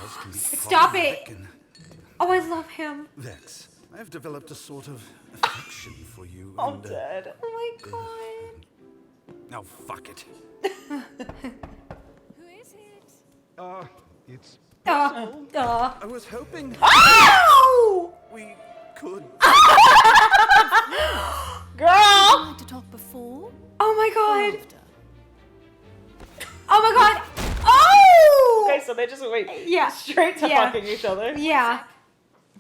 Reptiles can be Stop problematic it. and- Oh, I love him. Vex, I've developed a sort of affection for you. I'm and, dead. Oh my god. Oh, fuck it. Who is it? It's... I I was hoping Oh! we could... Girl! Like to talk before? Oh my god. After? Oh my god. Oh! Okay, so they just went Yeah. straight to Yeah. fucking each other. Yeah.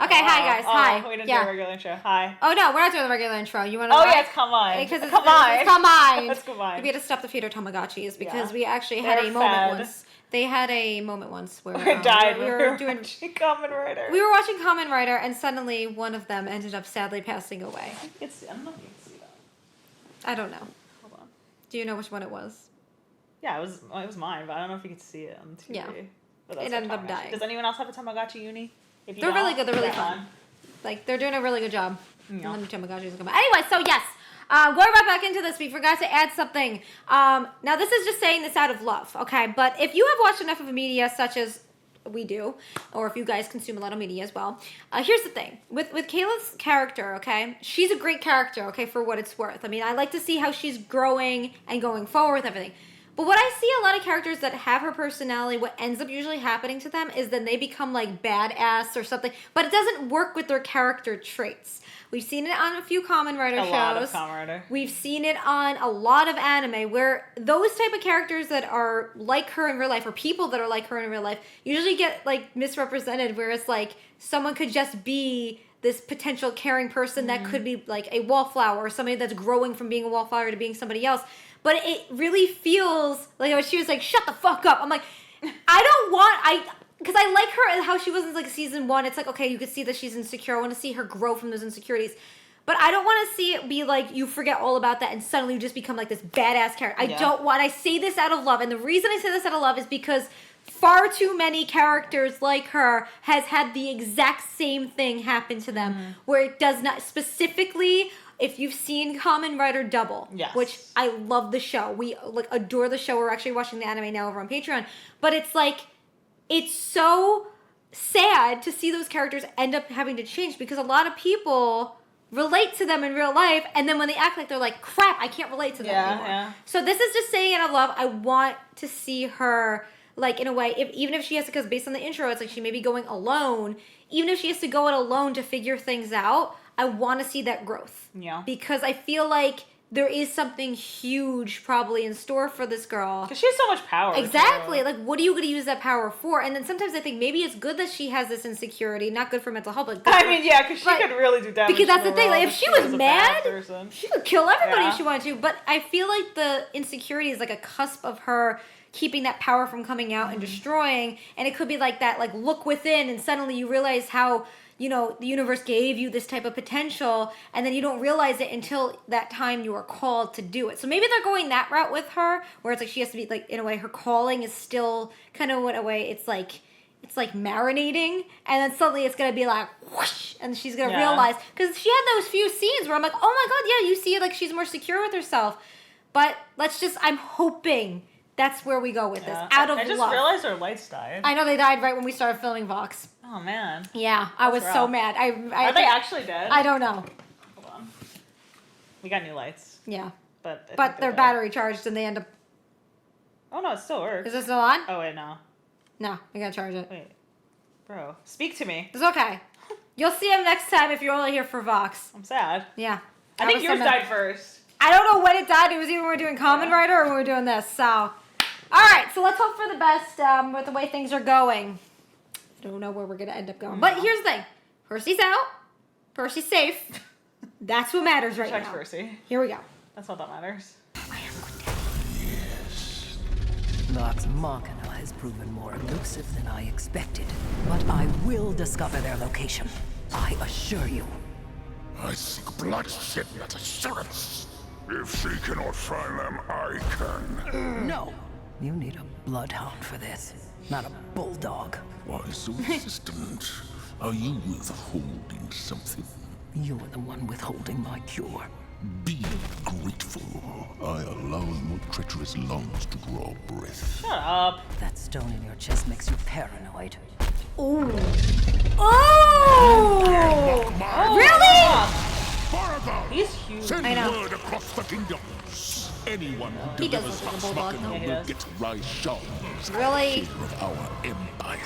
Okay, hi guys. Oh, Hi. we didn't do Yeah. a regular intro. Hi. Oh no, we're not doing the regular intro. You want to? Oh yeah, it's combined. Because it's combined. It's combined. It's combined. We had to stop the feeder Tamagotchis because Yeah. we actually had They're a moment fed. once. They had a moment once where We died. we were doing. watching Kamen Rider. We were watching Kamen Rider, and suddenly one of them ended up sadly passing away. I don't know if you can see that. I don't know. Hold on. Do you know which one it was? Yeah, it was mine, but I don't know if you can see it on TV. Yeah. But that's It what ended up Tamagotchi- dying. Does anyone else have a Tamagotchi uni? If you They're really don't, good. They're really get fun. one. Like they're doing a really good job. Yeah. And then Tamagotchis come out. Anyway, so yes, going right back into this, we forgot to add something. Now this is just saying this out of love, okay? But if you have watched enough of media, such as we do, or if you guys consume a lot of media as well, here's the thing with Kayla's character. Okay, she's a great character. Okay, for what it's worth. I mean, I like to see how she's growing and going forward with everything. But what I see a lot of characters that have her personality, what ends up usually happening to them is then they become like badass or something. But it doesn't work with their character traits. We've seen it on a few Kamen Rider shows. A lot of Kamen Rider. We've seen it on a lot of anime where those type of characters that are like her in real life or people that are like her in real life usually get like misrepresented, where it's like someone could just be this potential caring person that could be like a wallflower or somebody that's growing from being a wallflower to being somebody else. But it really feels like when she was like, shut the fuck up. I'm like, because I like her and how she was in like season 1. It's like, okay, you could see that she's insecure. I want to see her grow from those insecurities. But I don't want to see it be like you forget all about that and suddenly you just become like this badass character. I say this out of love. And the reason I say this out of love is because far too many characters like her has had the exact same thing happen to them where it does not specifically. If you've seen Kamen Rider Double, yes. which I love the show. We like adore the show. We're actually watching the anime now over on Patreon. But it's like, it's so sad to see those characters end up having to change because a lot of people relate to them in real life, and then when they act like they're like, crap, I can't relate to them anymore. Yeah. So this is just saying it out of love. I want to see her, like, in a way, even if she has to, because based on the intro, it's like she may be going alone. Even if she has to go it alone to figure things out, I want to see that growth. Yeah. Because I feel like there is something huge probably in store for this girl. Because she has so much power. Exactly. too. Like, what are you going to use that power for? And then sometimes I think maybe it's good that she has this insecurity. Not good for mental health, but good I for- mean, yeah, because she But- could really do damage. because that's to the thing. world Like, if she was a mad, bad person. she could kill everybody Yeah. if she wanted to. But I feel like the insecurity is like a cusp of her keeping that power from coming out and destroying. And it could be like that, like, look within, and suddenly you realize how, you know, the universe gave you this type of potential, and then you don't realize it until that time you are called to do it. So maybe they're going that route with her, where it's like she has to be, like, in a way, her calling is still kind of, in a way, it's like marinating, and then suddenly it's gonna be like whoosh, and she's gonna realize, because she had those few scenes where I'm like, oh my god, yeah, you see it, like she's more secure with herself. But I'm hoping that's where we go with this, out of love. I just realized our lights died. I know they died right when we started filming Vox. Oh man. Yeah, I was so rough. mad. Are they actually dead? I don't know. Hold on. We got new lights, Yeah, but I but think they're dead. battery charged, and they end up. Oh no, it still works. Is it still on? Oh wait, no. No, we gotta charge it. Wait, bro, speak to me. It's okay. You'll see him next time if you're only here for Vox. I'm sad. Yeah. I think yours died first. I don't know when it died. It was either when we were doing Kamen Rider or when we were doing this. So, all right. So let's hope for the best with the way things are going. I don't know where we're gonna end up going, but here's the thing: Percy's out. Percy's safe. That's what matters right Check now. Percy. Here we go. That's all that matters. Vox Machina has proven more elusive than I expected, but I will discover their location. I assure you. I seek bloodshed, not assurance. If she cannot find them, I can. No! You need a bloodhound for this, not a bulldog. Why so insistent? Are you withholding something? You're the one withholding my cure. Be grateful. I allow your treacherous lungs to draw breath. Shut up. That stone in your chest makes you paranoid. Ooh. Oh! Really? Farther! He's huge. Send I know. word across the kingdoms. Anyone who He does delivers look like a Vox bulldog, Machina though. Yeah, he will does. get Ryshar's Really? share of our empire.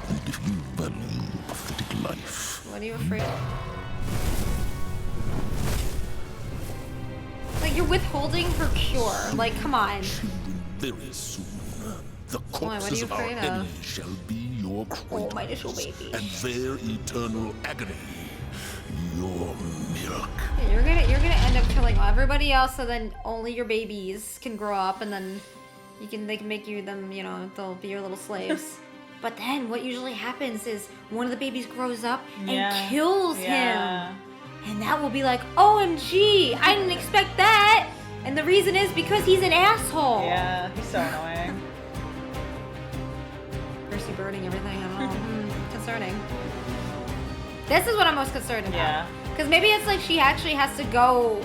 And if you value pathetic life, What are you afraid of? Like, you're withholding her cure. Like, come on. very soon, the what are corpses you of our afraid of? enemies shall be your Oh, my little cradles, baby. and their eternal agony, your milk. Yeah, you're gonna end up killing everybody else, so then only your babies can grow up, and then they can make them, you know, they'll be your little slaves. But then what usually happens is one of the babies grows up and kills him. And that will be like, OMG, I didn't expect that. And the reason is because he's an asshole. Yeah, he's so annoying. Percy burning everything, I don't know. Concerning. This is what I'm most concerned about. Yeah. Because maybe it's like she actually has to go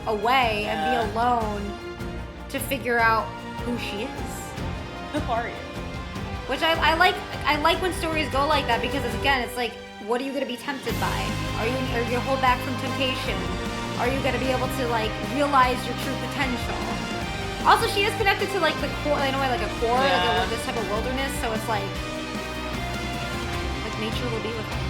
away and be alone to figure out who she is. Who are you? Which I like when stories go like that, because it's like, what are you gonna be tempted by? Are you gonna hold back from temptation? Are you gonna be able to like realize your true potential? Also, she is connected to like the core, in a way, like a core, like this type of wilderness. So it's like nature will be with her.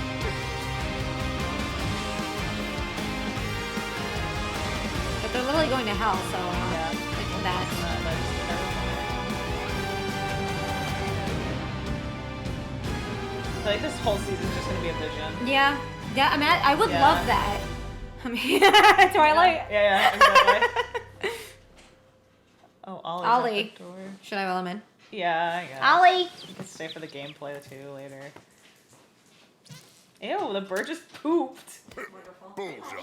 But they're literally going to hell, so like that. I feel like this whole season's just gonna be a vision. Yeah, I mean, I would love that. I mean, Twilight. Yeah, exactly. Oh, Ollie's Ollie. at the door. Should I roll him in? Yeah, I guess. Ollie! You can stay for the gameplay too later. Ew, the bird just pooped. Bullseye.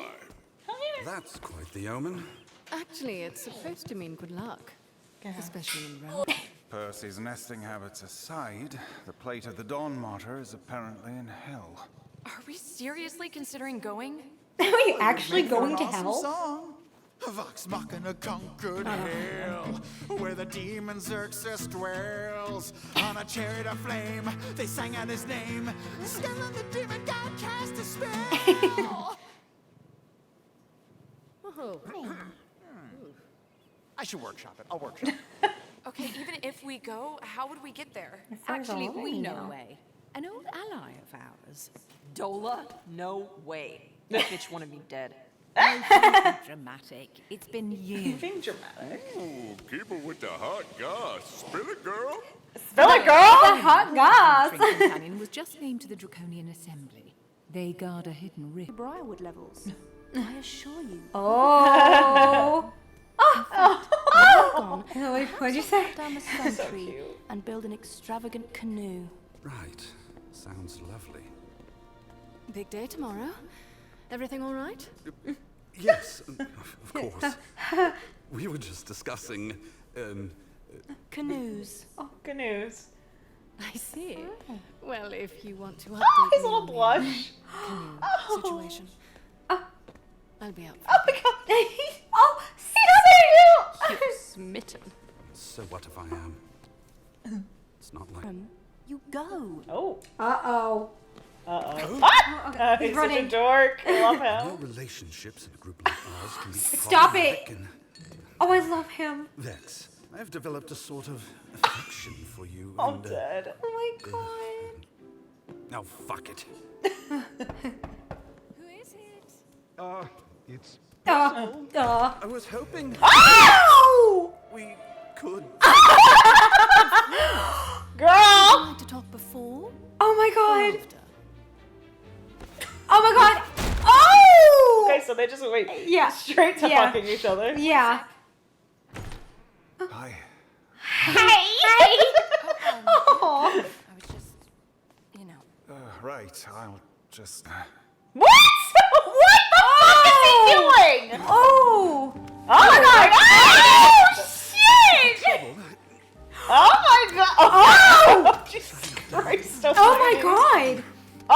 That's quite the omen. Actually, it's supposed to mean good luck. Especially in Rome. Percy's nesting habits aside, the plate of the Dawn Martyr is apparently in hell. Are we seriously considering going? Are you actually going to hell? Song. Vox Machina conquered hell, where the demon Xerxes dwells. On a chariot of flame, they sang out his name. Still in the demon god cast a spell. I should workshop it. I'll workshop it. Okay, even if we go, how would we get there? Actually, we know a way. An old ally of ours. Dola? No way. That bitch wanted me dead. Oh, don't be dramatic. It's been years. Being dramatic. Ooh, keep it with the hot goss. Spill it, girl. Spill it, girl! The hot goss! Train companion was just named to the Draconian Assembly. They guard a hidden rift. Briarwood levels. I assure you. Oh! Gone. Wait, what'd you say? Down the sun tree and build an extravagant canoe. Right. Sounds lovely. Big day tomorrow. Everything all right? Yes, of course. We were just discussing, Canoes. Canoes. I see. Well, if you want to update His me little on the blush. canoe situation, I'll be up. Oh my god. Oh, see, how You're smitten. so what if I am? It's not like... You go. Oh. Uh-oh. Uh-oh. He's He's running. such a dork. I love No him. relationships in a group like ours can be Stop problematic it. and- Oh, I love him. Vex, I've developed a sort of affection for you. I'm and, dead. Oh my god. Now fuck it. Who is it? It's... I was hoping Oh! we could... Girl! I like to talk before. Oh my or god. after. Oh my god. Oh! Okay, so they just went Yeah. straight to Yeah. fucking each other. Yeah. Hi. Hey! Oh. I was just, you know. Right, I'll just... What? What the fuck is he doing? Oh! Oh my god! Oh shit! Oh my god! Oh! Jesus Christ! Oh my god! Oh!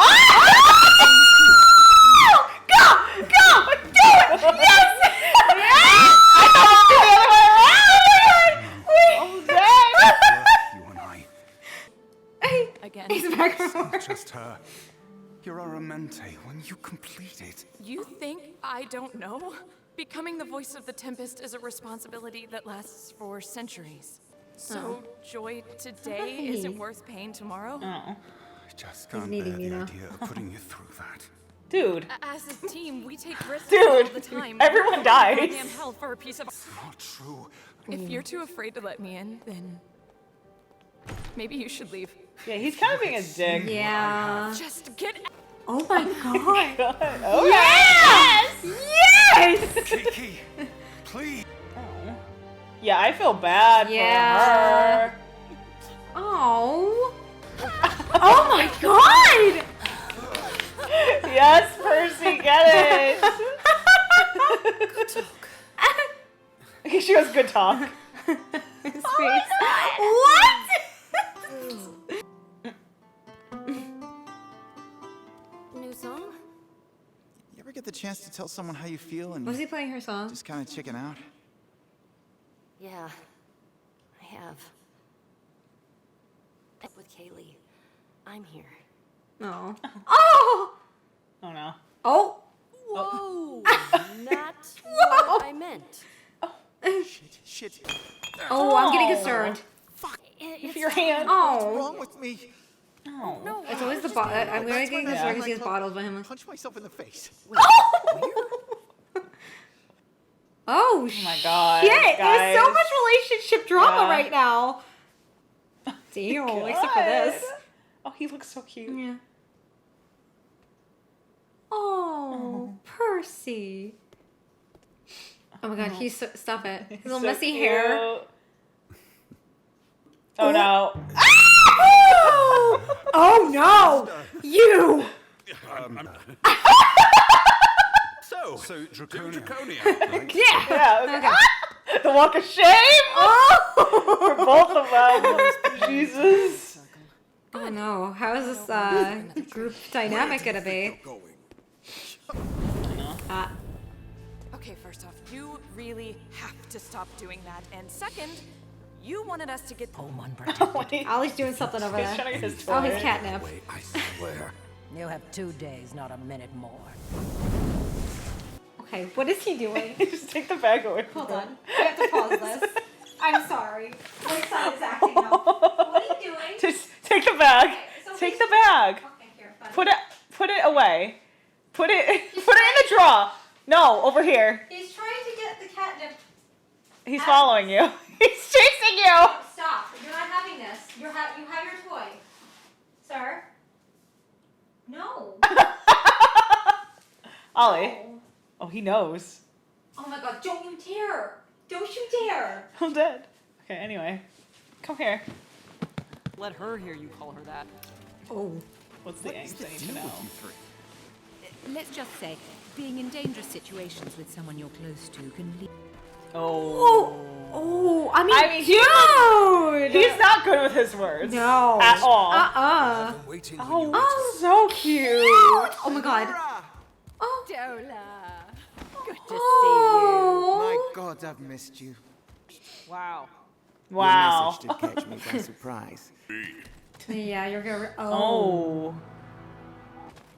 Go! Go! Do it! Yes! Yes! I thought it was the other way around! Oh my god! You and I. I again. He's back from Not just her. You're a Mente when you complete it. You think I don't know? Becoming the voice of the Tempest is a responsibility that lasts for centuries. So joy today isn't worth pain tomorrow? I just can't bear the idea of putting you through that. Dude. As a team, we take risks Dude, all the time. everyone dies. Goddamn hell for a piece of. Not true. If you're too afraid to let me in, then maybe you should leave. Yeah, he's kind of being a dick. Yeah. Just get. Oh my god. Oh, Yes! Yes! Kiki, please. yeah, I feel bad Yeah. for her. Oh. Oh my god! Yes, Percy, get it. Good talk. She goes, good talk. His face. What? New song? You ever get the chance to tell someone how you feel and Was he playing her song? just kind of chicken out? Yeah, I have. With Kaylee, I'm here. No. Oh! Oh no. Oh! Whoa! Not what I meant. Shit. Oh, I'm getting concerned. Fuck. It's Your hand. What's Oh. wrong with me? Oh. No, It's always the bottle. I'm gonna get concerned because he has bottles by him. Punch myself in the face. Oh, my God, shit! There's guys. so much relationship drama Yeah. right now. Damn, except for this. Oh, he looks so cute. Yeah. Oh, Percy. Oh my god, he's so, stop it. His little So messy cute. hair. Oh no. Oh no! You! So draconian. Yeah! Yeah. The walk of shame for both of them. Jesus. Oh no, how is this group dynamic gonna be? Okay, first off, you really have to stop doing that. And second, you wanted us to get. Home unprotected. Ollie's doing something over He's there. trying to get his toy. Oh, his catnip. Wait, I swear. You have 2 days, not a minute more. Okay, what is he doing? Just take the bag away. Hold on. I have to pause this. I'm sorry. My son is acting up. What are you doing? Just take the bag. Okay, so Take he's- the bag. Okay, here, fine. Put it away. Put it in the drawer. No, over here. He's trying to get the catnip. He's following you. He's chasing you. Stop. You're not having this. You have your toy. Sir? No. Ollie. No. Oh, he knows. Oh my god, don't you dare. Don't you dare. I'm dead. Okay, anyway. Come here. Let her hear you call her that. Oh. What's the angst I need to know? Let's just say, being in dangerous situations with someone you're close to can lead. Oh. Oh, I mean dude. He's not good with his words. No. At all. Waiting Oh, so cute. Oh my god. Oh. Dola. Good to Oh. My God, I've missed you. Wow. Wow. Your message did catch me by surprise. Yeah, you're gonna. Oh.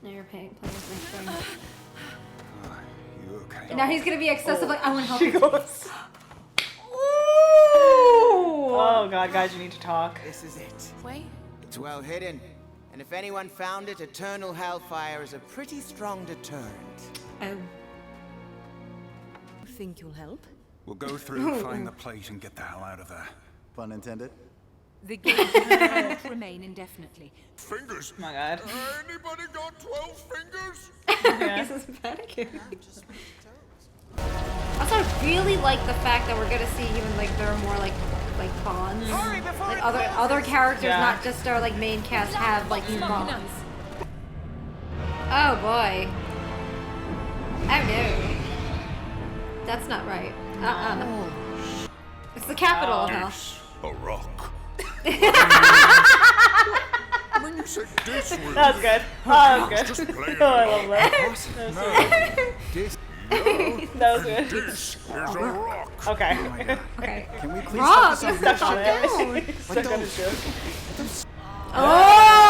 Now you're playing with my string. You okay? And now he's gonna be excessive. Like I want to help. She you. goes. Oh god, guys, you need to talk. This is it. Wait. It's well hidden. And if anyone found it, eternal hellfire is a pretty strong deterrent. Oh. Think you'll help? We'll go through, find the plate, and get the hell out of there. Pun intended. The game cannot remain indefinitely. Fingers. Oh my god. Anybody got 12 fingers? He's a panicking. Also, I really like the fact that we're gonna see even like there are more like bonds. Like other characters, Yeah. not just our like main cast, have like these bonds. Oh boy. Oh no. That's not right. It's the capital of hell. It's a rock. When you said this was... That was good. Oh, that was Just good. playing Oh, I love that. No. This... That was good. This is a rock. Okay. Okay. Can we please Rob, focus on Stuck on real shit? it. Stuck on his joke. Oh!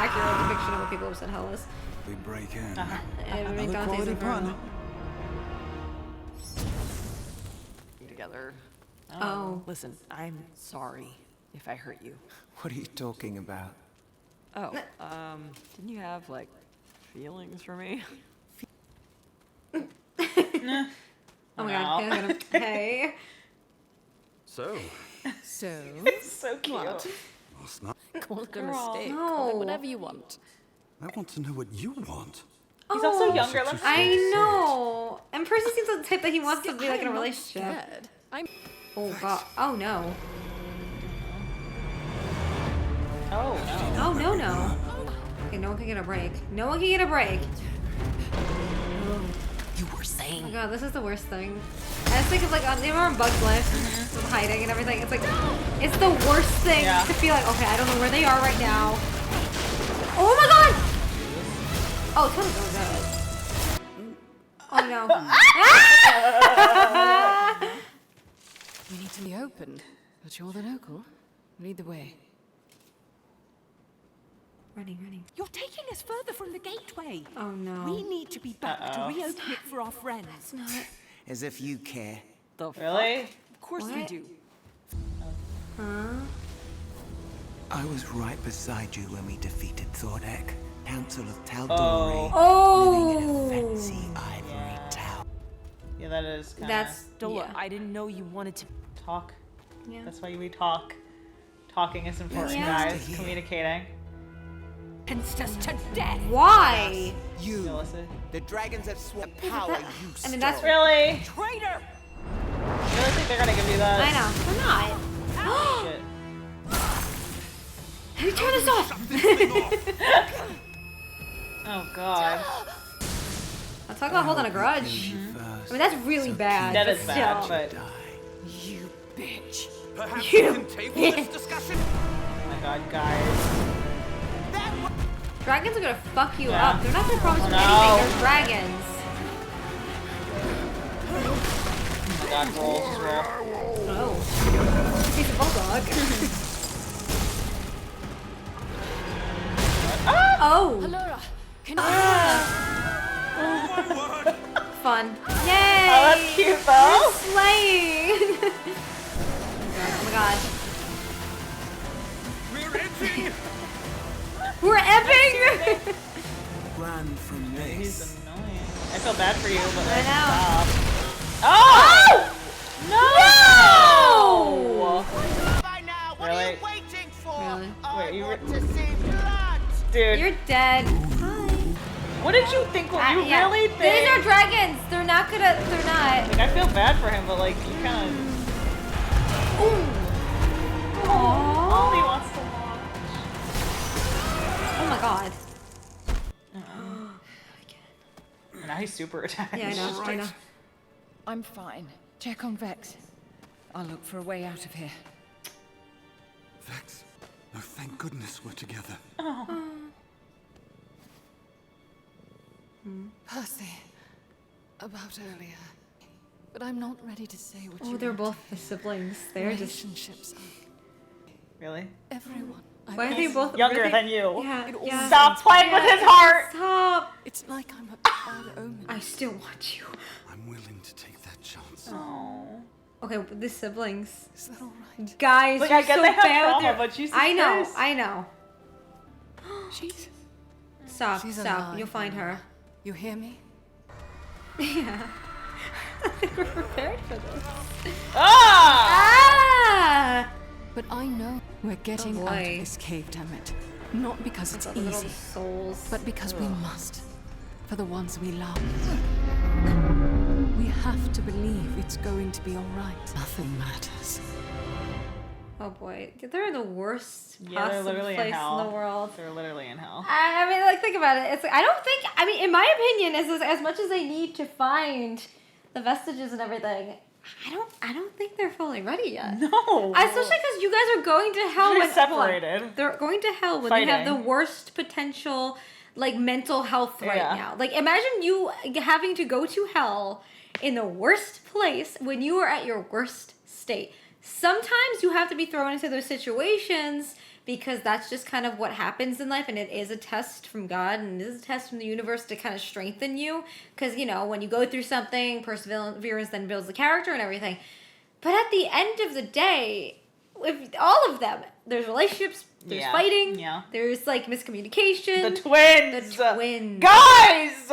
accurate depiction of what people have said hell is. We break in. Make Dante's Inferno. Together. Oh. Listen, I'm sorry if I hurt you. What are you talking about? Oh, didn't you have, like, feelings for me? Oh my god. Hey. So, So, So cute. last night, call it a Girl, mistake. no. Call it whatever you want. I want to know what you want. He's also younger than I know. And Percy seems like the type that he wants to be like in a I'm not relationship. scared. I'm Oh god. Oh no. Oh, no. Oh no no. Okay, no one can get a break. No one can get a break. You were Oh saying. my god, this is the worst thing. I just think of like, they were on Bug's Life, with hiding and everything. It's like, it's the worst thing to feel like, okay, I don't know where they are right now. Oh my god! Oh, totally going good. Oh no. We need to be open, but you're the local. Lead the way. Running. You're taking us further from the gateway. Oh no. We need to be back to reopen it for our friends. As if you care. Really? Of course we What? do. Huh? I was right beside you when we defeated Thordek, Council of Taldori, living in a fancy ivory tower. Yeah, that is kind of... That's, Dola, I didn't know you wanted to. Talk. Yeah. That's why we talk. Talking is important, Yeah. guys. Communicating. Sentenced us to death. Why? You, Listen. the dragons have sworn power you I mean, that's Really? Traitor! You really think they're gonna give you that? I know. We're not. Shit. How do you turn this off? Oh god. I'll talk about holding a grudge. I mean, that's really bad. That but is bad, still. but... You bitch. Perhaps we can table this discussion? Oh my god, guys. Dragons are gonna fuck you Yeah. up. They're not gonna promise you No. anything. They're dragons. Oh my god, roll, just roll. Oh. He's a bulldog. Oh. Laura, can Fun. Yay! Oh, that's cute though. Slaying. Oh my god. We're edging! We're epic! Run from He's this. annoying. I feel bad for you, but I like, know. stop. Oh! No! By now, what Really? are you waiting for? Really? I Wait, you want to see blood. Dude, You're dead. Hi. what did you think? You Yeah. really These think? are dragons. They're not gonna. They're not. Like, I feel bad for him, but like, you kind of... All he wants to watch. Oh my god. And now he's super attached. Yeah, I know. I know. I'm fine. Check on Vex. I'll look for a way out of here. Vex. Oh, thank goodness we're together. Percy, about earlier. But I'm not ready to say what Oh, you they're want. both the siblings. They're just. Relationships. Really? Everyone. Why are they both Younger really- than you. Yeah. It all yeah. Stop playing with his heart! Stop. It's like I'm a bad omen. I still want you. I'm willing to take that chance. Oh. Okay, but the siblings. Is that all right? Guys, Like, you're I get so they have bad with trauma, their- but Jesus I know. Christ. I know. She's Stop. She's Stop. alive, You'll find her. You hear me? Yeah. I think we're prepared for this. Ah! Ah! But I know we're getting out of boy. this cave, damn it. Not because it's The little easy, souls. but because we must. For the ones we love. We have to believe it's going to be all right. Nothing matters. Oh boy, they're in the worst Yeah, they're possible literally place in hell. the world. They're literally in hell. I mean, like, think about it. It's like, I don't think. I mean, in my opinion, as much as they need to find the vestiges and everything, I don't think they're fully ready yet. No. Especially because you guys are going to hell They're when separated. They're going to hell when they have the Fighting. worst potential, like, mental health right Yeah. now. Like, imagine you having to go to hell in the worst place when you are at your worst state. Sometimes you have to be thrown into those situations because that's just kind of what happens in life, and it is a test from God, and it is a test from the universe to kind of strengthen you, because, you know, when you go through something, perseverance then builds the character and everything. But at the end of the day, with all of them, there's relationships, there's fighting, there's, like, miscommunication. The twins! The twins. Guys!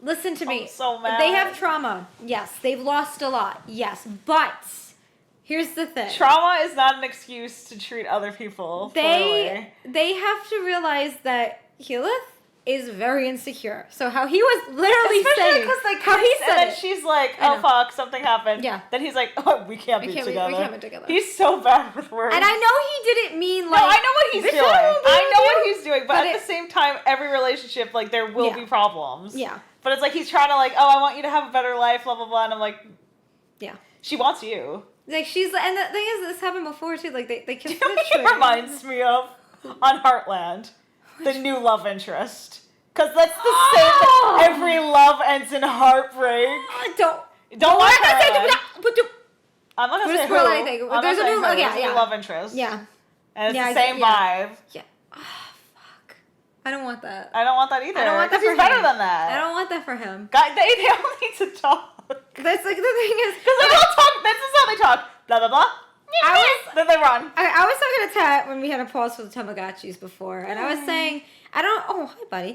Listen to me. I'm so mad. They have trauma. Yes. They've lost a lot. Yes. But here's the thing. Trauma is not an excuse to treat other people poorly. They have to realize that Healith is very insecure. So how he was literally saying, because like how he said and then it. she's like, oh fuck, something happened. Yeah. Then he's like, oh, we can't be together. We can't be together. He's so bad with words. And I know he didn't mean like. No, I know what he's doing. I know what he's doing, but at the same time, every relationship, like, there will be problems. Yeah. But it's like he's trying to like, oh, I want you to have a better life, blah blah blah, and I'm like, yeah, she wants you. Like she's and the thing is, this happened before too. Like they kissed. You know what it reminds me of on Heartland, the new love interest, because that's the same. Every love ends in heartbreak. Don't like her. I'm not gonna say who. There's a new love interest. Yeah, and it's the same vibe. Yeah. I don't want that. I don't want that either. I don't want that for him. He's better than that. I don't want that for him. God, they all need to talk. That's like the thing is because they don't talk. This is how they talk. Blah blah blah. Then they run. I was talking to Tat when we had a pause for the Tamagotchis before, and I was saying I don't. Oh, hi, buddy.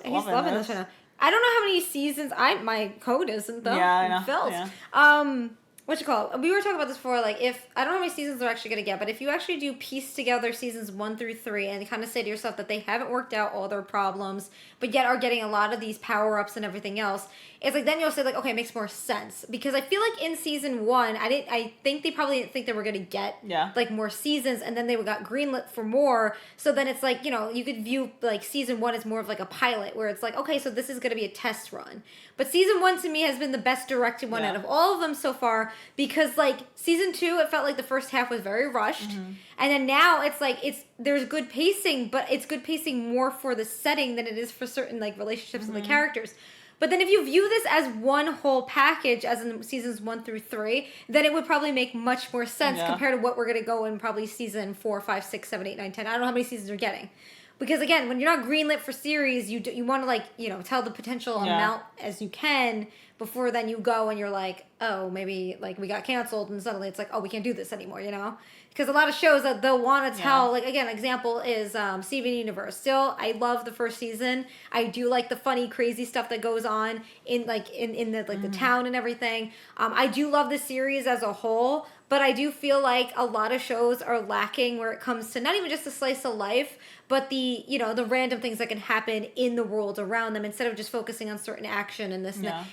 He's loving this right now. I don't know how many seasons. My code isn't though. Yeah, I know. Filled. Yeah. What you call it? We were talking about this before, like, if, I don't know how many seasons they're actually going to get, but if you actually do piece together seasons 1 through 3 and kind of say to yourself that they haven't worked out all their problems, but yet are getting a lot of these power-ups and everything else, it's like, then you'll say, like, okay, it makes more sense. Because I feel like in season 1, I think they probably didn't think they were going to get, like, more seasons, and then they got greenlit for more, so then it's like, you know, you could view, like, season 1 as more of, like, a pilot, where it's like, okay, so this is going to be a test run. But season 1, to me, has been the best directed one out of all of them so far, because, like, season 2, it felt like the first half was very rushed, and then now it's like, there's good pacing, but it's good pacing more for the setting than it is for certain, like, relationships and the characters. But then if you view this as one whole package, as in seasons 1 through 3, then it would probably make much more sense compared to what we're going to go in probably season 4, 5, 6, 7, 8, 9, 10. I don't know how many seasons you're getting. Because again, when you're not greenlit for series, you want to, like, you know, tell the potential amount as you can before then you go and you're like, oh, maybe, like, we got canceled and suddenly it's like, oh, we can't do this anymore, you know? Because a lot of shows that they'll want to tell, like, again, example is Steven Universe. Still, I love the first season. I do like the funny, crazy stuff that goes on in, like, in the, like, the town and everything. I do love the series as a whole, but I do feel like a lot of shows are lacking where it comes to not even just the slice of life, but the, you know, the random things that can happen in the world around them instead of just focusing on certain action and this and that.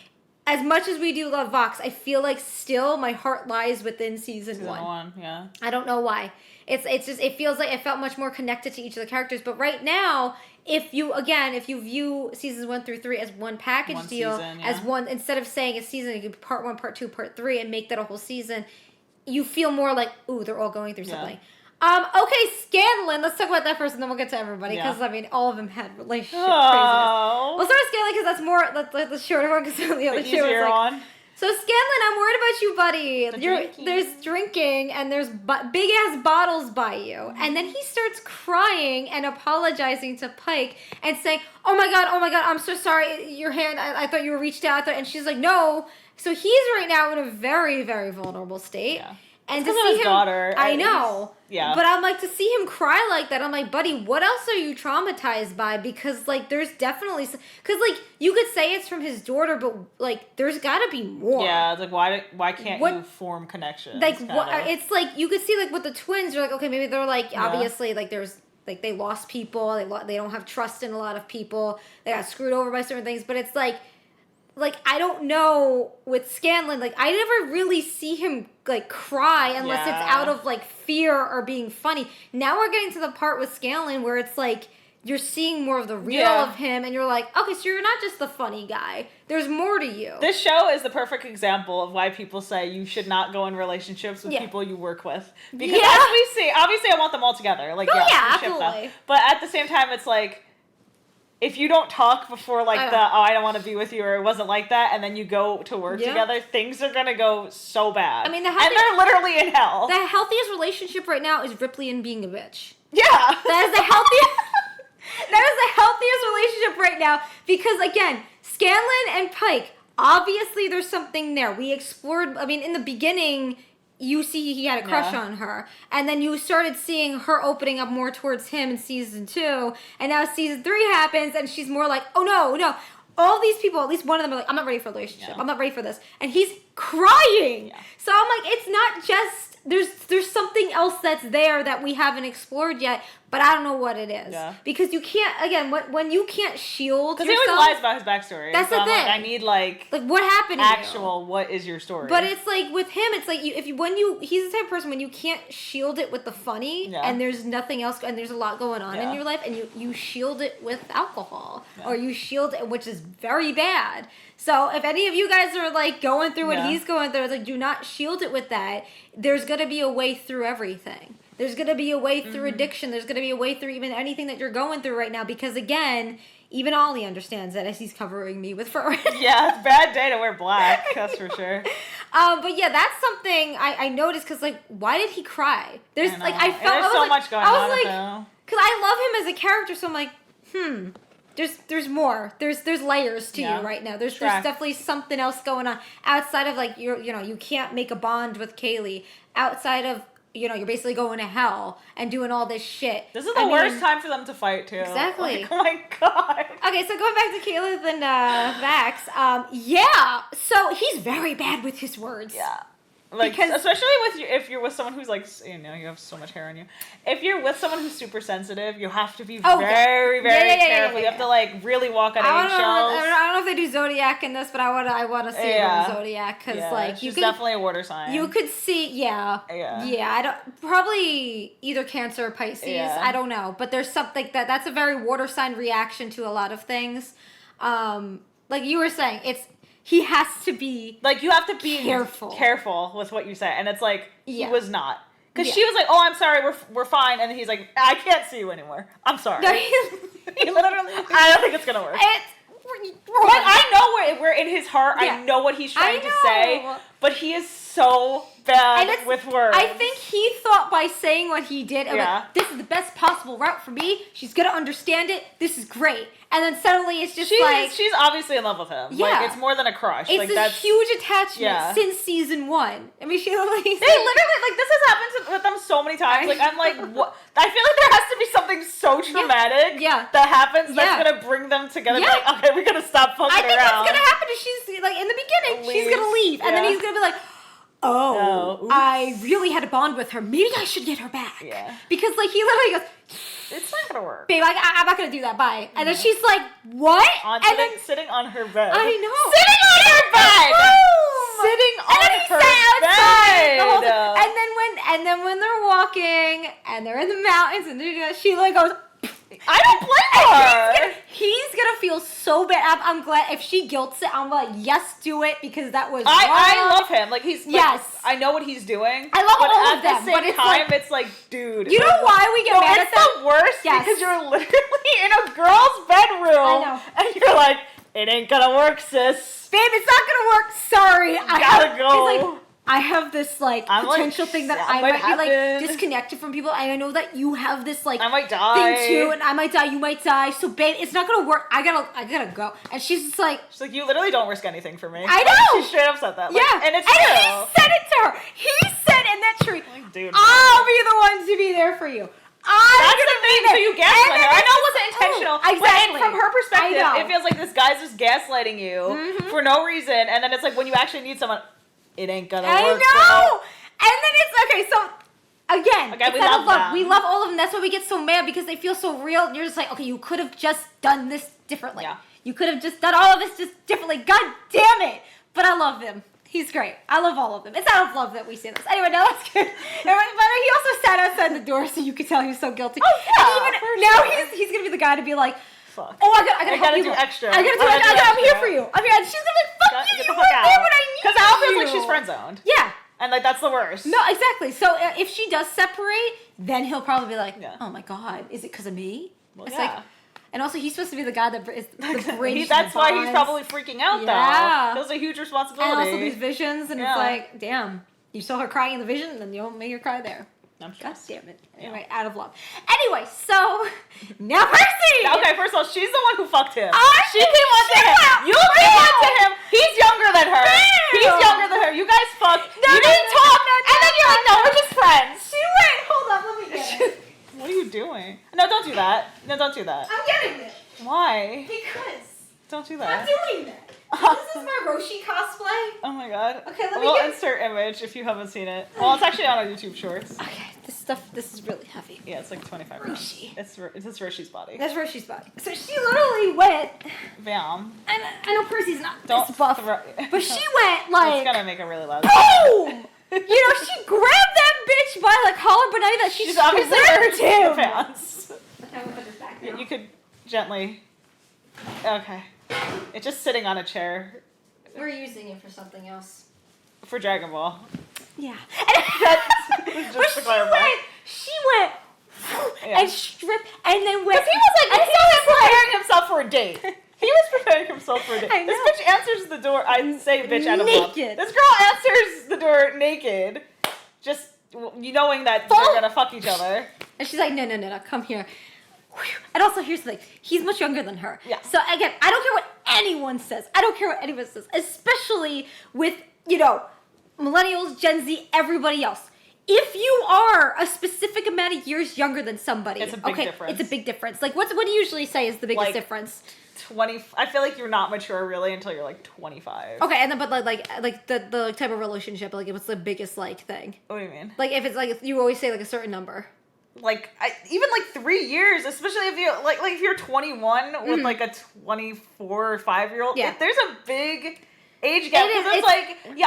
As much as we do love Vox, I feel like still my heart lies within season 1. Yeah. I don't know why. It's just, it feels like I felt much more connected to each of the characters. But right now, if you view seasons 1 through 3 as one package deal, season, as one, instead of saying a season, you could part 1, part 2, part 3, and make that a whole season, you feel more like, ooh, they're all going through something. Okay, Scanlan. Let's talk about that first, and then we'll get to everybody. Because I mean, all of them had relationship craziness. We'll start with Scanlan because that's more the shorter one. Because the other two is like. So Scanlan, I'm worried about you, buddy. There's drinking and there's big ass bottles by you, and then he starts crying and apologizing to Pike and saying, "Oh my god, I'm so sorry. Your hand. I thought you were reached out there." And she's like, "No." So he's right now in a very, very vulnerable state. Yeah. And to see him, daughter, I know. Yeah. But I'm like, to see him cry like that, I'm like, buddy, what else are you traumatized by? Because, like, there's definitely... Because, like, you could say it's from his daughter, but, like, there's got to be more. Yeah, it's like, why can't you form connections? Like, it's like, you could see, like, with the twins, you're like, okay, maybe they're, like, obviously, like, there's... Like, they lost people. They don't have trust in a lot of people. They got screwed over by certain things. But it's like, I don't know with Scanlan, like, I never really see him, like, cry unless it's out of, like, fear or being funny. Now we're getting to the part with Scanlan where it's, like, you're seeing more of the real of him, and you're like, okay, so you're not just the funny guy. There's more to you. This show is the perfect example of why people say you should not go in relationships with people you work with. Because as we see, obviously I want them all together. Like, absolutely. Ship them. But at the same time, it's like, if you don't talk before like I don't want to be with you, or it wasn't like that, and then you go to work together, things are gonna go so bad. I mean, and they're literally in hell. The healthiest relationship right now is Ripley and being a bitch. Yeah, that is the healthiest. That is the healthiest relationship right now, because again, Scanlan and Pike, obviously there's something there. We explored. I mean, in the beginning, you see he had a crush on her, and then you started seeing her opening up more towards him in season 2, and now season 3 happens, and she's more like, oh no. All these people, at least one of them are like, I'm not ready for a relationship. I'm not ready for this. And he's crying. Yeah. So I'm like, it's not just, there's something else that's there that we haven't explored yet, but I don't know what it is. Yeah. Because you can't, again, when you can't shield yourself. Because he always lies about his backstory. That's so the I'm thing. Like, I need like what happened to actual, what is your story? But it's like, with him, it's like, he's the type of person when you can't shield it with the funny, and there's nothing else, and there's a lot going on in your life, and you shield it with alcohol, or you shield it, which is very bad. So if any of you guys are like going through what he's going through, it's like, do not shield it with that. There's going to be a way through everything. There's going to be a way through addiction. There's going to be a way through even anything that you're going through right now. Because again, even Ollie understands that as he's covering me with fur. Yeah, it's a bad day to wear black. That's for sure. But yeah, that's something I noticed, because like, why did he cry? There's like, I felt there's so much going on. Because I love him as a character, so I'm like, There's more. There's layers to you right now. There's definitely something else going on outside of like you can't make a bond with Kaylee, outside of you're basically going to hell and doing all this shit. This is the worst time for them to fight too. Exactly. Like, oh my god. Okay, so going back to Caleb and Vax, so he's very bad with his words. Yeah. Like, because especially if you're with someone who's like, you have so much hair on you. If you're with someone who's super sensitive, you have to be very careful. You have to like really walk on eggshells. I don't know if they do Zodiac in this, but I want to see it on Zodiac, because like she's definitely a water sign. You could see, I don't, probably either Cancer or Pisces. I don't know, but there's something that's a very water sign reaction to a lot of things. Like you were saying, he has to be like, you have to be careful with what you say, and it's like he was not, because she was like, "Oh, I'm sorry, we're fine," and he's like, "I can't see you anymore. I'm sorry." No, he literally. I don't think it's gonna work. Like, I know we're in his heart. I know what he's trying to say, but he is so bad with words. I think he thought by saying what he did, like, this is the best possible route for me. She's gonna understand it. This is great. And then suddenly it's just she's obviously in love with him. Yeah. Like, it's more than a crush. It's like, this huge attachment since season 1. I mean, they literally, like, this has happened with them so many times. Like, I'm like, what? I feel like there has to be something so traumatic that happens that's gonna bring them together. Yeah. Like, okay, we gotta stop fucking around. I think what's gonna happen is she's like, in the beginning, she's gonna leave, and then he's gonna be like, I really had a bond with her. Maybe I should get her back. Yeah. Because like, he literally goes, it's not gonna work. Babe, I'm not gonna do that. Bye. And then she's like, what? Sitting on her bed. I know. Sitting on her bed. Sitting on her bed. And then when they're walking and they're in the mountains and they're doing, she like goes, I don't blame her. He's gonna feel so bad. I'm glad if she guilts it. I'm like, yes, do it, because that was. I love him. Like, he's like, I know what he's doing. I love all of them. But at the same time, it's like, dude. You know why we get mad at them? It's the worst because you're literally in a girl's bedroom. I know. And you're like, it ain't gonna work, sis. Babe, it's not gonna work. Sorry, I gotta go. It's like, I have this like potential thing that I might be like disconnected from people. I know that you have this like I might die thing too, and I might die. You might die. So babe, it's not gonna work. I gotta go. And she's just like, you literally don't risk anything for me. I know. She straight up said that. Like, yeah, and it's true. He said it to her. He said in that tree, like, dude, I'll be the one to be there for you. That's the thing. So you gaslight her. I know it wasn't intentional. Exactly. But from her perspective, it feels like this guy's just gaslighting you for no reason, and then it's like when you actually need someone. It ain't gonna work. I know! And then it's, okay, so, again, we love them. We love all of them. That's why we get so mad, because they feel so real. And you're just like, okay, you could have just done this differently. Yeah. You could have just done all of this just differently. God damn it! But I love him. He's great. I love all of them. It's out of love that we say this. Anyway, now let's get... But he also sat outside the door, so you could tell he was so guilty. Oh, yeah, now he's gonna be the guy to be like, fuck. Oh, I gotta do extra. I gotta do extra. I'm here for you. I'm here. And she's gonna be like, fuck you. Get You the fuck weren't out. there when I need you. Because Al feels like she's friend zoned. Yeah. And like that's the worst. No, exactly. So if she does separate, then he'll probably be like, oh my god, is it because of me? Well, it's yeah. like, And also, he's supposed to be the guy that is the bridge. That's why he's probably freaking out, though. Feels a huge responsibility. And also these visions, and it's like, damn, you saw her crying in the vision, and then you don't make her cry there. I'm God damn it. Anyway, out of love. Anyway, so now Percy! Okay, first of all, she's the one who fucked him. She came on to him. You came on to him. He's younger than her. He's younger than her. You guys fucked. You didn't talk. And then you're like, no, we're just friends. She went, hold on, let me get it. What are you doing? No, don't do that. No, don't do that. I'm getting it. Why? Because. Don't do that. I'm doing that. This is my Roshi cosplay. Oh my god. Okay, let me We'll insert image if you haven't seen it. Well, it's actually on our YouTube Shorts. Okay, this is really heavy. Yeah, it's like 25 minutes. It's Roshi's body. That's Roshi's body. So she literally went. Bam. And I know Percy's not Don't this buff, but she went like. It's gonna make a really loud. Boom! You know, she grabbed that bitch by the collar, but not that she's obviously ripped him. the pants. Okay, I'm gonna put this back now. You could gently. Okay. It's just sitting on a chair. We're using it for something else. For Dragon Ball. Yeah. Just to clarify. She went and stripped and then went. Because he was like, he was preparing himself for a date. He was preparing himself for a date. This bitch answers the door. I say bitch out of love. Naked. This girl answers the door naked. Just knowing that they're gonna fuck each other. And she's like, no, come here. And also, here's the thing. He's much younger than her. Yeah. So, again, I don't care what anyone says. I don't care what anyone says. Especially with, millennials, Gen Z, everybody else. If you are a specific amount of years younger than somebody. It's a big difference. It's a big difference. Like, what do you usually say is the biggest difference? 20. I feel like you're not mature really until you're like 25. Okay, and then, but like the type of relationship, like, what's the biggest, thing? What do you mean? Like, if it's, if you always say, a certain number. Like, even 3 years, especially if you like if you're 21 with like a 24 or 5-year-old, there's a big age gap. Because it's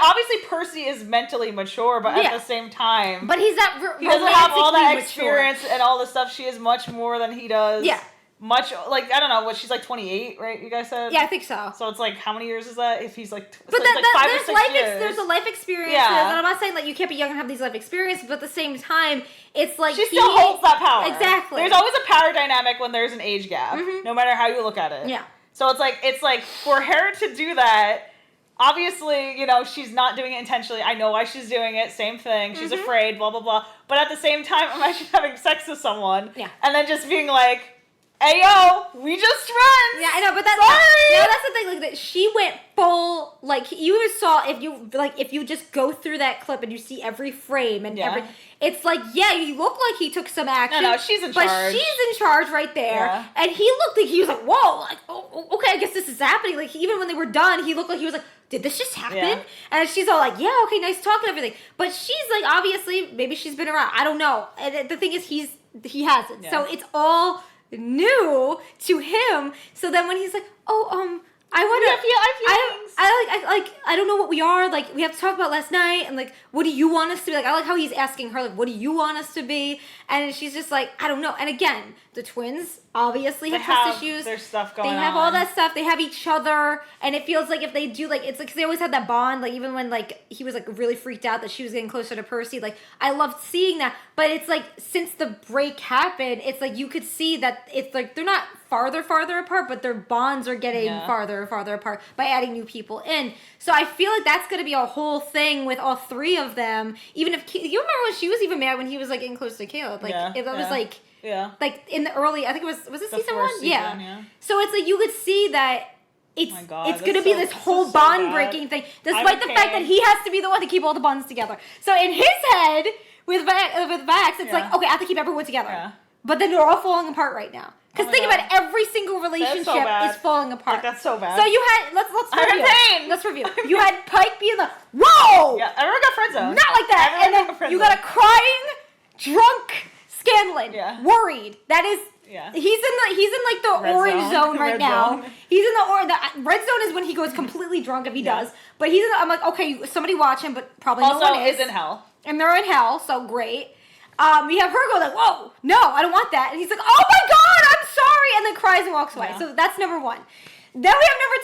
obviously Percy is mentally mature, but at the same time, but he's not. He doesn't have all that experience and all the stuff. She is much more than he does. Yeah. Much I don't know what she's 28, right? You guys said. Yeah, I think so. So it's how many years is that? If he's but so it's 5 or 6 years. There's a life experiences, Yeah. and I'm not saying you can't be young and have these life experiences, but at the same time, it's she still holds that power. Exactly. There's always a power dynamic when there's an age gap, no matter how you look at it. Yeah. So it's for her to do that. Obviously, she's not doing it intentionally. I know why she's doing it. Same thing. She's afraid. Blah blah blah. But at the same time, imagine having sex with someone, and then just being like, "Hey yo, we just friends." Yeah, I know, but that's the thing. That she went full. You saw if you just go through that clip and you see every frame and every. It's you look like he took some action. No, she's in charge. But she's in charge right there. Yeah. And he looked like he was whoa, okay, I guess this is happening. Even when they were done, he looked like he was did this just happen? Yeah. And she's all yeah, okay, nice talk and everything. But she's obviously, maybe she's been around. I don't know. And the thing is, he hasn't. Yeah. So it's all new to him. So then when he's I don't know what we are. We have to talk about last night, and what do you want us to be? I like how he's asking her, what do you want us to be? And she's just I don't know. And again, the twins obviously have trust issues. There's stuff going on. They have all that stuff. They have each other, and it feels if they do it's cause they always had that bond. Even when he was really freaked out that she was getting closer to Percy. I loved seeing that. But it's since the break happened, it's you could see that it's they're not farther apart, but their bonds are getting farther apart by adding new people in. So I feel that's going to be a whole thing with all three of them. Even if you remember when she was even mad when he was getting close to Caleb, it was in the early, I think it was it season 1? Yeah. So it's you could see that it's going to be this whole bond breaking thing, despite the fact that he has to be the one to keep all the bonds together. So in his head with Vax, it's okay, I have to keep everyone together. Yeah. But then they're all falling apart right now. Because think about it, every single relationship is falling apart. That's so bad. So you had let's review. Let's review. You had Pike being whoa! Yeah, everyone got friend zoned. Not like that. Everyone and then you got a crying, drunk Scanlan. Worried. That is he's in the red orange zone right now. Zone. He's in the red zone is when he goes completely drunk if he does. But he's in I'm okay, somebody watch him, but probably also no one is in hell. And they're in hell, so great. We have her go whoa, no, I don't want that. And he's oh my God, I'm sorry, and then cries and walks away. So that's number 1. Then we have number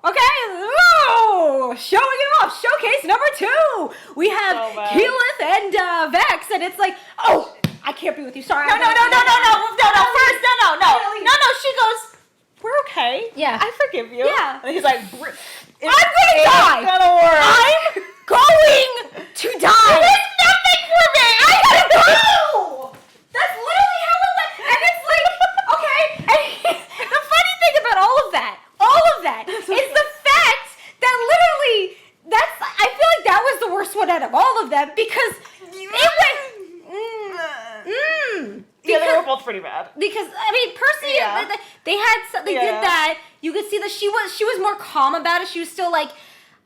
2, okay? Whoa, showing it off, showcase number 2. We have Keyleth and Vex, and it's oh, I can't be with you, sorry. No, first, no. She Yeah. I forgive you. Yeah. And he's like, I'm gonna die. Gonna work. I'm going to die. There's nothing for me. I gotta go. That's literally how it went. And it's like, okay. And the funny thing about all of that is the fact that literally, I feel like that was the worst one out of all of them because it went. Yeah, they were both pretty bad. Because I mean, Percy, they did that. You could see that she was more calm about it. She was still like,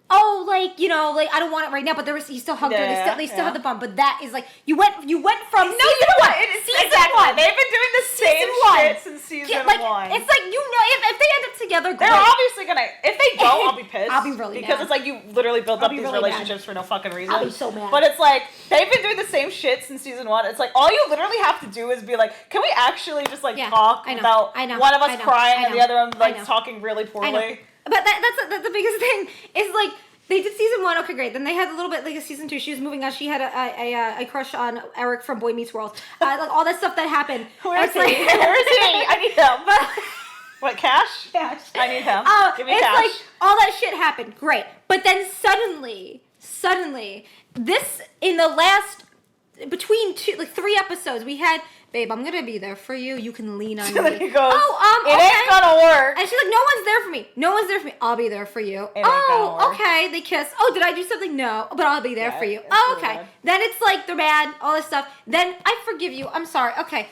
oh, like, you know, like I don't want it right now. But he still hugged her. They still had the bond. But that is like you went from season one. Season one. They've been doing the same shit since season one. It's like if they end up together, great. They're obviously gonna. If they don't, I'll be pissed. I'll be really because mad. it's like you literally built up these really relationships for no fucking reason. I'll be so mad. But it's like they've been doing the same shit since season one. It's like all you literally have to do is be like, can we actually just like talk about one of us crying and the other one like talking really poorly? But that's the biggest thing is like. They did season one, okay, great. Then they had a little bit like a season two. She was moving on. She had a crush on Eric from Boy Meets World. Like all that stuff that happened. Where's he? I need him. What, Cash? Cash. I need him. Give me it's Cash. Like all that shit happened, great. But then suddenly, this in the last between 3 episodes, we had. Babe, I'm gonna be there for you. You can lean on me. He goes, it ain't gonna work. And she's like, no one's there for me. No one's there for me. I'll be there for you. Okay. They kiss. Oh, did I do something? No, but I'll be there for you. Oh, okay. Really then it's like they're mad, all this stuff. Then I forgive you. I'm sorry. Okay.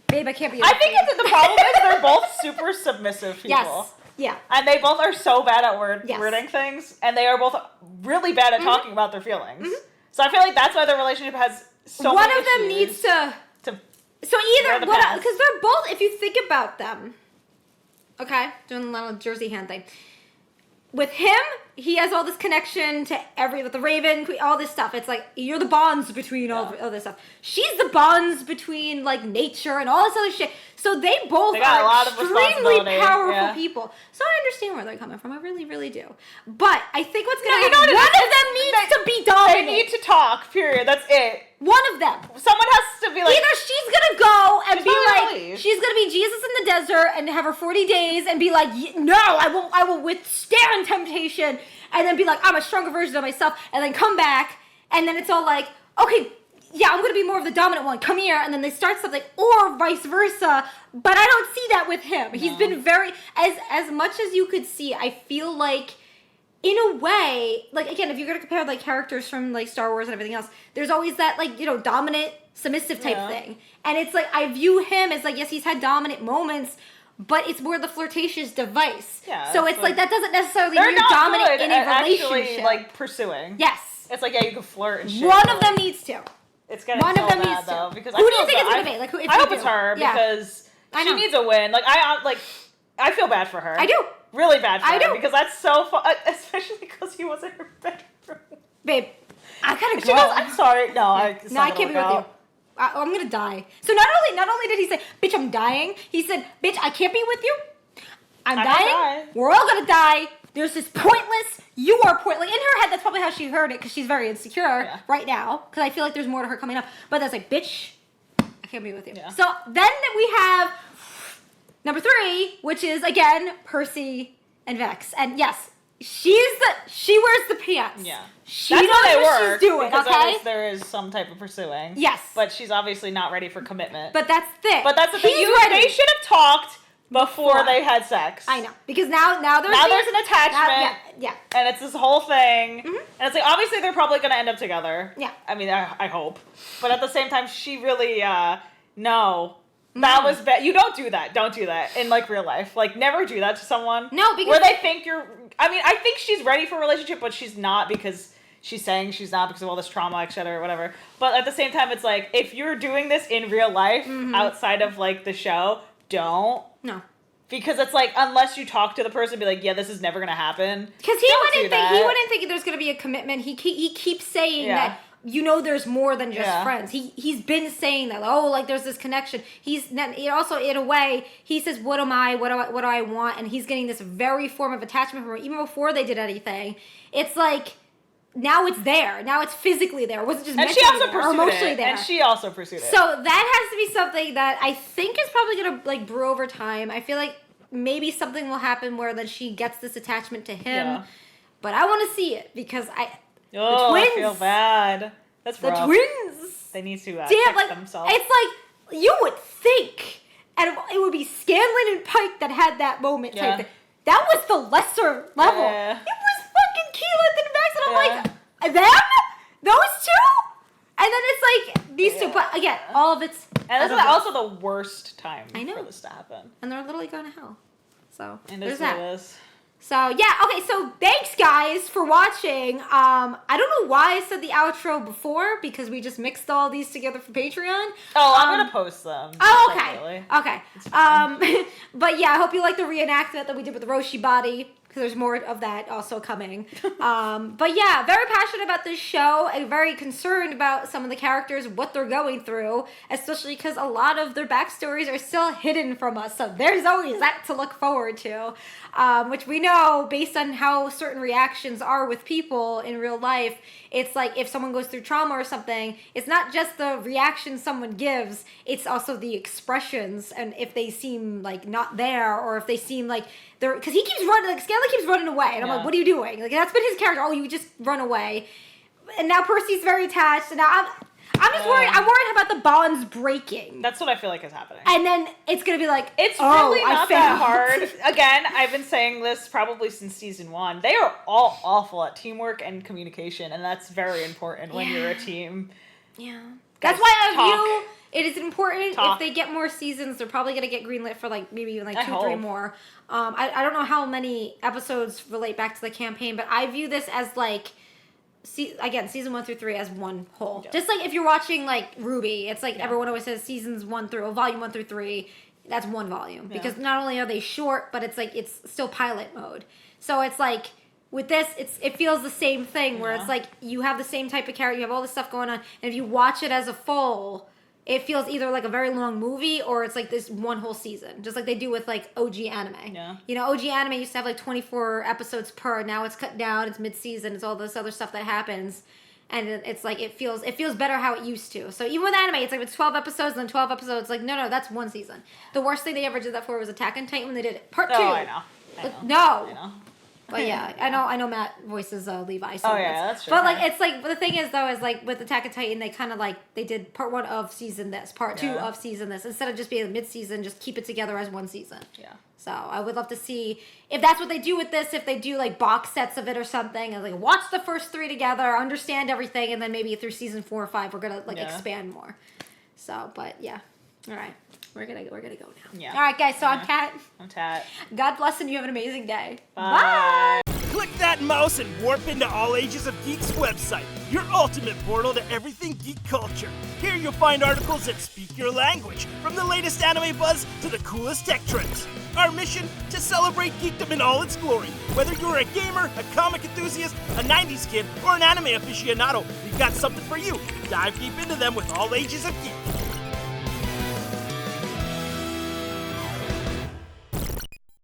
Babe, I can't be. I think the problem is they're both super submissive people. Yes. Yeah. And they both are so bad at wording things, and they are both really bad at talking about their feelings. So I feel like that's why their relationship has so many issues. One of them needs to. So either because they're both. If you think about them, okay, doing a little Jersey hand thing. With him, he has all this connection to with the Raven, all this stuff. It's like you're the bonds between all this stuff. She's the bonds between like nature and all this other shit. So they both are extremely powerful people. So I understand where they're coming from. I really, really do. But I think what's going to happen, one of them needs to be dominant. They need to talk, period. That's it. One of them. Someone has to be like... Either she's going to go and be like... She's going to be Jesus in the desert and have her 40 days and be like, no, I will withstand temptation. And then be like, I'm a stronger version of myself. And then come back. And then it's all like, okay... Yeah, I'm going to be more of the dominant one. Come here. And then they start something. Or vice versa. But I don't see that with him. No. He's been very... As much as you could see, I feel like... In a way, like, again, if you're going to compare, like, characters from, like, Star Wars and everything else, there's always that, like, you know, dominant, submissive type thing. And it's like, I view him as, like, yes, he's had dominant moments, but it's more the flirtatious device. Yeah. So it's like that doesn't necessarily mean you're dominant in a relationship. Actually, like, pursuing. Yes. It's like, yeah, you can flirt and shit. One of them needs to. It's gonna be so bad, though. Because who do you think it's going to be? Like, I hope it's her, because she needs a win. Like, I feel bad for her. I do. Really bad for her, because that's so fun, especially because he was in her bedroom. Babe, I gotta go. She goes, I'm sorry. No, I can't be with you. I'm gonna die. So not only did he say, bitch, I'm dying, he said, bitch, I can't be with you. I'm dying. We're all gonna die. There's this pointless, you are pointless. In her head, that's probably how she heard it, because she's very insecure right now, because I feel like there's more to her coming up. But that's like, bitch, I can't be with you. Yeah. So then we have... Number 3, which is, again, Percy and Vex. And yes, she wears the pants. Yeah. She knows what she's doing, okay? There is some type of pursuing. Yes. But she's obviously not ready for commitment. But that's the thing. But that's the thing. They should have talked before they had sex. I know. Because now there's an attachment. Yeah. And it's this whole thing. Mm-hmm. And it's like, obviously they're probably going to end up together. Yeah. I mean, I hope. But at the same time, she really, no. That was bad. You don't do that. Don't do that in, like, real life. Like, never do that to someone. No, because... Where they think you're... I mean, I think she's ready for a relationship, but she's not because she's saying she's not because of all this trauma, etc., or whatever. But at the same time, it's like, if you're doing this in real life, outside of, like, the show, don't. No. Because it's like, unless you talk to the person and be like, yeah, this is never going to happen. Because he wouldn't think there's going to be a commitment. He keeps saying that... You know, there's more than just friends. He's been saying that. Like there's this connection. He also, in a way, he says, "What am I? What do I want?" And he's getting this very form of attachment from her, even before they did anything. It's like now it's there. Now it's physically there. It wasn't just mentally there or emotionally there. And she also pursued it. So that has to be something that I think is probably gonna like brew over time. I feel like maybe something will happen where then she gets this attachment to him. Yeah. But I want to see it because the I twins. feel bad. That's The rough. twins. They need to Damn, check like themselves. it's like you would think, and it would be Scanlan and Pike that had that moment. Yeah. Type thing. That was the lesser level. Yeah. It was fucking Keelan and Max, and I'm like, them, those two, and then it's like these two. But again, all of it's. And this is also the worst time for this to happen. And they're literally going to hell. So And there's this what that. it is. So yeah, okay, so thanks guys for watching. I don't know why I said the outro before because we just mixed all these together for Patreon. Oh, I'm gonna post them. Oh, okay. Separately. Okay. But yeah, I hope you like the reenactment that we did with the Roshi body. Because there's more of that also coming. But yeah, very passionate about this show and very concerned about some of the characters, what they're going through, especially because a lot of their backstories are still hidden from us. So there's always that to look forward to, which we know based on how certain reactions are with people in real life. It's like if someone goes through trauma or something, it's not just the reaction someone gives, it's also the expressions and if they seem like not there or if they seem like they're, because he keeps running, like Scanlan keeps running away and I'm like, what are you doing? Like that's been his character. Oh, you just run away. And now Percy's very attached and now I'm just worried. I'm worried about the bonds breaking. That's what I feel like is happening. And then it's going to be like, It's oh, really not that hard. Again, I've been saying this probably since season 1. They are all awful at teamwork and communication, and that's very important when you're a team. Yeah. That's why I view it is important if they get more seasons. They're probably going to get greenlit for like maybe even like 2 or 3 more. I don't know how many episodes relate back to the campaign, but I view this as like, season 1 through 3 as one whole. Yeah. Just like if you're watching like Ruby, it's like everyone always says seasons 1 through volume 1 through 3. That's one volume because not only are they short, but it's like it's still pilot mode. So it's like with this, it feels the same thing where it's like you have the same type of character, you have all this stuff going on, and if you watch it as a full, it feels either like a very long movie or it's like this one whole season, just like they do with like OG anime. Yeah. You know, OG anime used to have like 24 episodes per. Now it's cut down. It's mid-season. It's all this other stuff that happens, and it's like it feels better how it used to. So even with anime, it's like it's 12 episodes and then 12 episodes. Like no, that's one season. The worst thing they ever did that for was Attack on Titan when they did it part 2. Oh, I know. No. I know. But yeah, I know Matt voices Levi. So that's true. But like, it's like, the thing is though, is like with Attack on Titan, they kind of like, they did part 1 of season this, part 2 of season this, instead of just being mid-season, just keep it together as one season. Yeah. So I would love to see if that's what they do with this, if they do like box sets of it or something, and like watch the first 3 together, understand everything, and then maybe through season 4 or 5, we're gonna like expand more. So, but yeah. All right. We're gonna go now. Yeah. All right, guys. So I'm Kat. I'm Tat. God bless and you have an amazing day. Bye. Click that mouse and warp into All Ages of Geek's website, your ultimate portal to everything geek culture. Here you'll find articles that speak your language, from the latest anime buzz to the coolest tech trends. Our mission? To celebrate geekdom in all its glory. Whether you're a gamer, a comic enthusiast, a 90s kid, or an anime aficionado, we've got something for you. Dive deep into them with All Ages of Geek.